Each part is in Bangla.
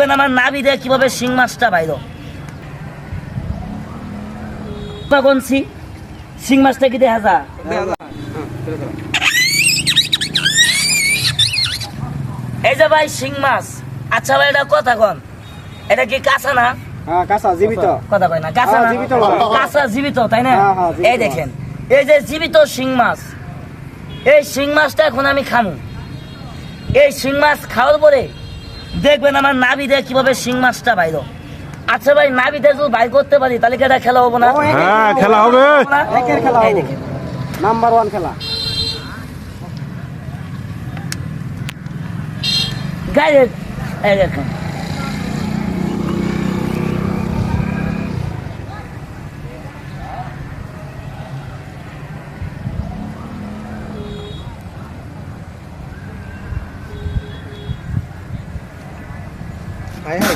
দেখবেন আমার নাভি দিয়ে কিভাবে শিং মাছটা বাইর গনছি শিং মাছটা কি দেখা যা এই যে ভাই শিং মাছ। আচ্ছা ভাই এটা কথা কন, এটা কি কাঁচা না? কাঁচা জীবিত কথা কয় না, কাঁচা না জীবিত, কাঁচা জীবিত, তাই না? জীবিত। এই দেখেন এই যে জীবিত শিং মাছ, এই শিং মাছটা এখন আমি খামু। এই শিং মাছ খাওয়ার পরে দেখবেন আমার নাভি দিয়ে কিভাবে শিং মাছটা বাইর। আচ্ছা ভাই নাভি দিয়ে যদি বাইর করতে পারি তাহলে কি এটা খেলা হবো না? হ্যাঁ খেলা হবে। একের খেলা এই হবে। দেখেন নাম্বার 1 খেলা। গায়ে এই দেখেন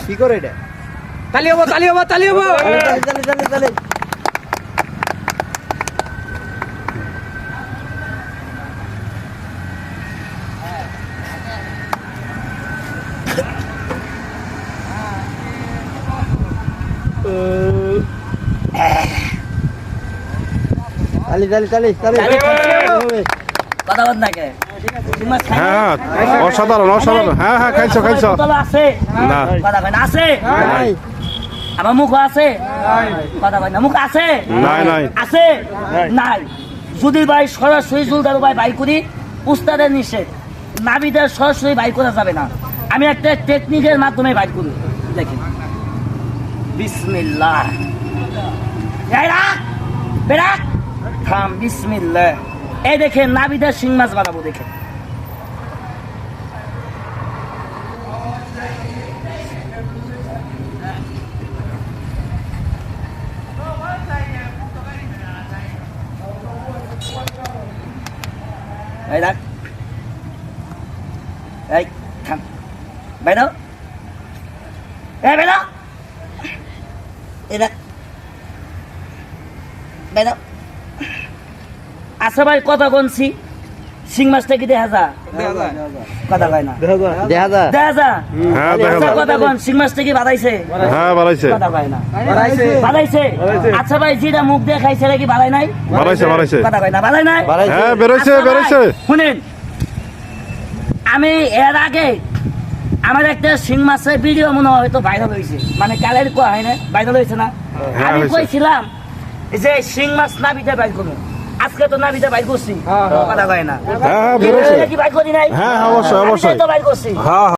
কি করে এটা? তালি হবো তালি হবো তালি হবো। তালি। তালি। কথা বল না কে শিং মাছ খাই হ্যাঁ অসাধারণ অসাধারণ। হ্যাঁ হ্যাঁ খাইছো খাইছো। আছে না কথা কয় না আছে? নাই। আমার মুখ আছে কথা কয় না, মুখ আছে নাই নাই আছে নাই। যদি ভাই সরাসরি জুলদারু ভাই বাই করি উস্তাদের নিষেধ, নাবিদের সরাসরি বাই করা যাবে না। আমি একটা টেকনিকের মাধ্যমে বাই করি। দেখেন বিসমিল্লাহ, এই রাখ বেরাক থাম, বিসমিল্লাহ। এই দেখেন নাবিদের শিং মাছ বানাবো। দেখেন এই রাখ, এই থাম, বাইরো, এই বাইরো, এই রাখ, বাইরো। আচ্ছা ভাই কথা বলছি শিং মাছটা কি দেখা যা? কথা কয় না, দেখা যায়। দেখা যা। হ্যাঁ দেখা আচ্ছা যায়। কথা কন শিং মাছটা কি বাড়াইছে? হ্যাঁ বাড়াইছে কথা কয় না, বাড়াইছে। আচ্ছা ভাই যেটা মুখ দিয়ে খাইছে এটা কি বাড়াই নাই? বাড়াইছে বাড়াইছে। কথা কয় না, বাড়াই নাই। হ্যাঁ বেরোইছে আচ্ছা ভাই, বেরোইছে। শুনেন আমি এর আগে আমার একটা শিং মাছের ভিডিও মনে হয় হয়তো ভাইরাল হয়েছে, মানে কালের কোয়া হয় না, ভাইরাল হয়েছে না? হ্যাঁ, আমি হয়েছে। কইছিলাম যে শিং মাছ নাবিতে বাইর করবো, আজকে তো নাবিতে বাইর করছি। কথা কয় না, হ্যাঁ বেরোইছে। কি বাইর করি নাই? হ্যাঁ অবশ্যই অবশ্যই। তো বাইর করছি। হ্যাঁ